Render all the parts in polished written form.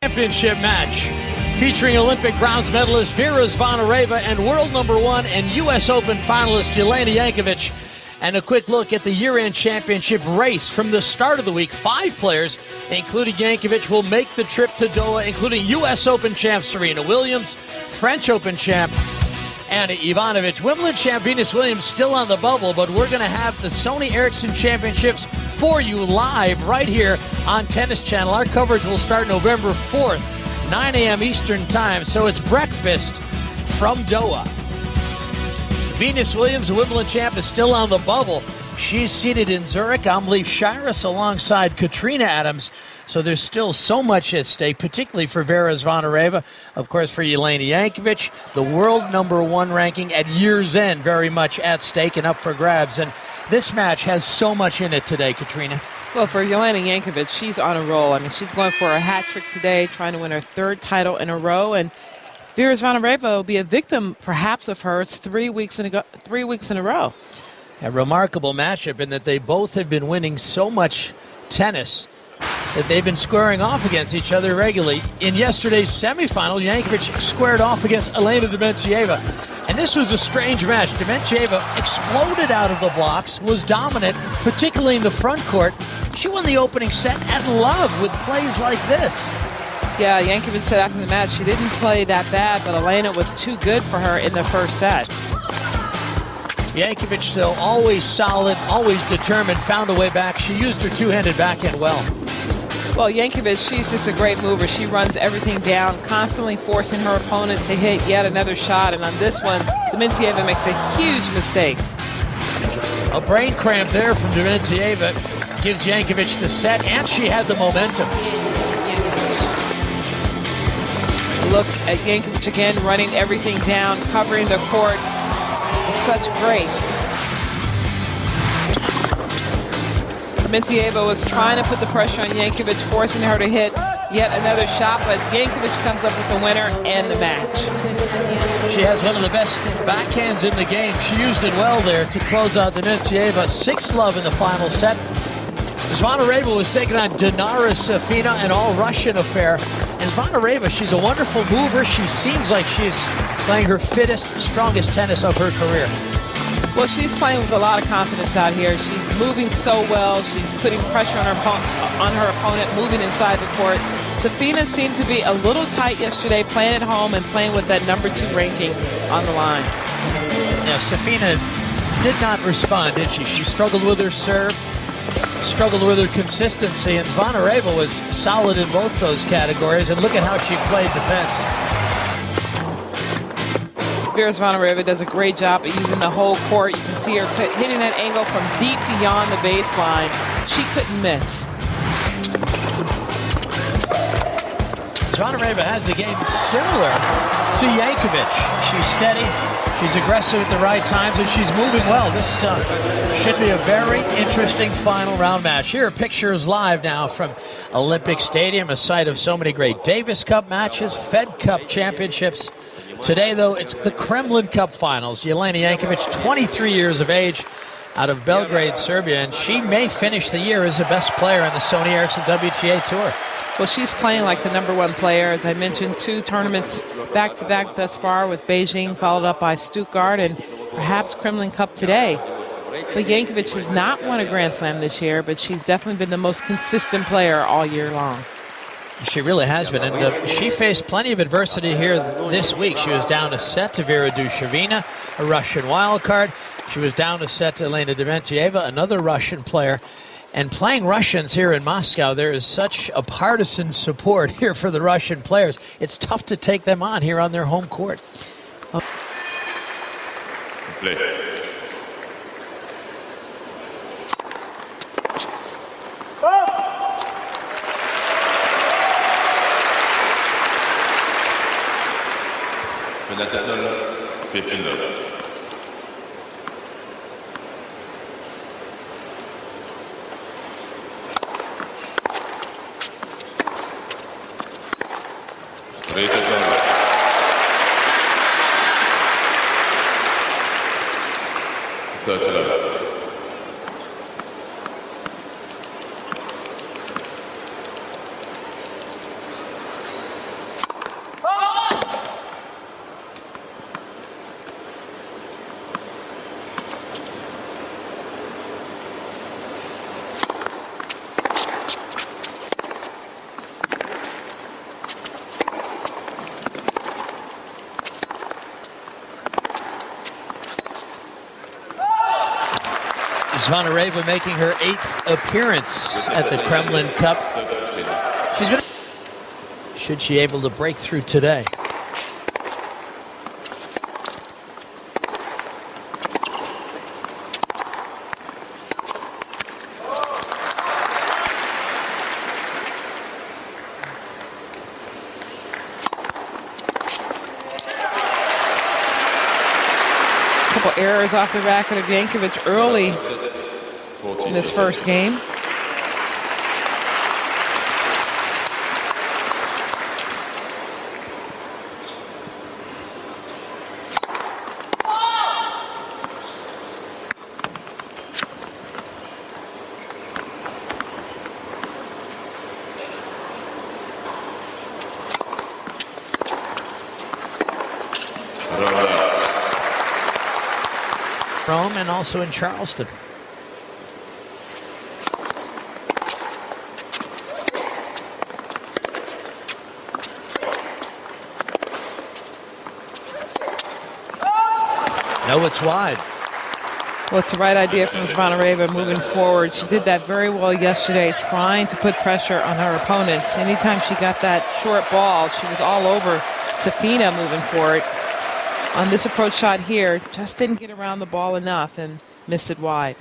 Championship match featuring Olympic bronze medalist Vera Zvonareva and world #1 and U.S. Open finalist Jelena Jankovic. And a quick look at the year-end championship race. From the start of the week, 5 players, including Jankovic, will make the trip to Doha, including U.S. Open champ Serena Williams, French Open champ Anna Ivanovic, Wimbledon champ Venus Williams still on the bubble, but we're going to have the Sony Ericsson Championships for you live right here on Tennis Channel. Our coverage will start November 4th, 9 a.m. Eastern Time, so it's breakfast from Doha. Venus Williams, the Wimbledon champ, is still on the bubble. She's seated in Zurich. Amelie Shiras alongside Katrina Adams. So there's still so much at stake, particularly for Vera Zvonareva. Of course, for Jelena Jankovic, the world #1 ranking at year's end, very much at stake and up for grabs. And this match has so much in it today, Katrina. Well, for Jelena Jankovic, she's on a roll. I mean, she's going for a hat trick today, trying to win her 3rd title in a row. And Vera Zvonareva will be a victim, perhaps, of hers 3 weeks in a row. A remarkable matchup in that they both have been winning so much tennis that they've been squaring off against each other regularly. In yesterday's semifinal, Jankovic squared off against Jelena Jankovic. And this was a strange match. Jankovic exploded out of the blocks, was dominant, particularly in the front court. She won the opening set at love with plays like this. Yeah, Jankovic said after the match she didn't play that bad, but Jelena was too good for her in the first set. Jankovic, though, always solid, always determined, found a way back. She used her two-handed backhand well. Well, Jankovic, she's just a great mover. She runs everything down, constantly forcing her opponent to hit yet another shot. And on this one, Jankovic makes a huge mistake. A brain cramp there from Jankovic gives Jankovic the set, and she had the momentum. Look at Jankovic again, running everything down, covering the court with such grace. Jankovic was trying to put the pressure on Jankovic, forcing her to hit yet another shot, but Jankovic comes up with the winner and the match. She has one of the best backhands in the game. She used it well there to close out the Jankovic. 6-love in the final set. Zvonareva was taking on Dinara Safina, an all-Russian affair. And Zvonareva, she's a wonderful mover. She seems like she's playing her fittest, strongest tennis of her career. Well, she's playing with a lot of confidence out here. She's moving so well. She's putting pressure on her opponent, moving inside the court. Safina seemed to be a little tight yesterday, playing at home and playing with that #2 ranking on the line. Yeah, Safina did not respond, did she? She struggled with her serve, struggled with her consistency, and Zvonareva was solid in both those categories. And look at how she played defense. Vera Zvonareva does a great job at using the whole court. You can see her hitting that angle from deep beyond the baseline. She couldn't miss. Zvonareva has a game similar to Jankovic. She's steady, she's aggressive at the right times, and she's moving well. This should be a very interesting final round match. Here are pictures live now from Olympic Stadium, a site of so many great Davis Cup matches, Fed Cup championships. Today, though, it's the Kremlin Cup finals. Jelena Jankovic, 23 years of age, out of Belgrade, Serbia, and she may finish the year as the best player on the Sony Ericsson WTA Tour. Well, she's playing like the #1 player. As I mentioned, 2 tournaments back-to-back thus far, with Beijing followed up by Stuttgart and perhaps Kremlin Cup today. But Jankovic has not won a Grand Slam this year, but she's definitely been the most consistent player all year long. She really has been, and she faced plenty of adversity here this week. She was down a set to Vera Zvonareva, a Russian wildcard. She was down a set to Jelena Jankovic, another Russian player. And playing Russians here in Moscow, there is such a partisan support here for the Russian players. It's tough to take them on here on their home court. Play. But that's at 15-love. Zvonareva making her 8th appearance at the Kremlin Cup. Should she able to break through today? Couple errors off the racket of Jankovic early in this first game. Rome and also in Charleston. No, it's wide. Well, it's the right idea from Zvonareva moving forward. She did that very well yesterday, trying to put pressure on her opponents. Anytime she got that short ball, she was all over Safina moving forward. On this approach shot here, just didn't get around the ball enough and missed it wide.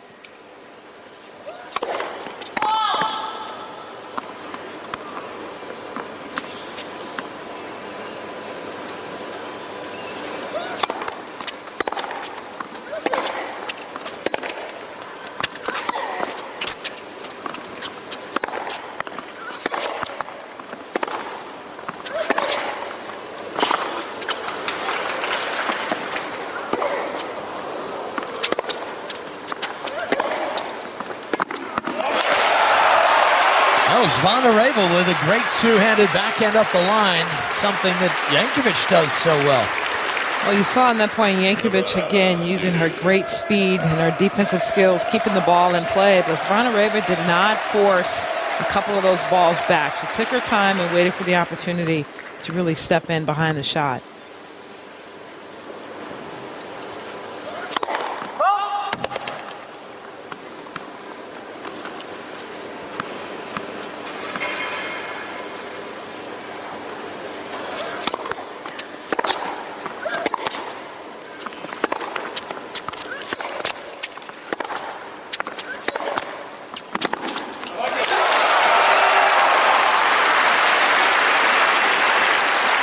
Zvonareva with a great two-handed backhand up the line, something that Jankovic does so well. Well, you saw on that point Jankovic again using her great speed and her defensive skills, keeping the ball in play, but Zvonareva did not force a couple of those balls back. She took her time and waited for the opportunity to really step in behind the shot.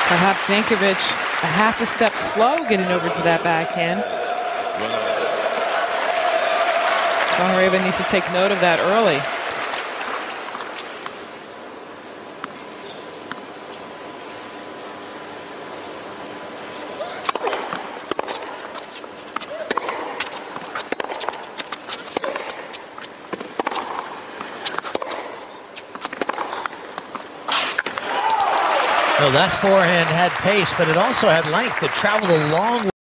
Perhaps Jankovic a half a step slow getting over to that backhand. Zvonareva needs to take note of that early. Well, that forehand had pace, but it also had length. It traveled a long way.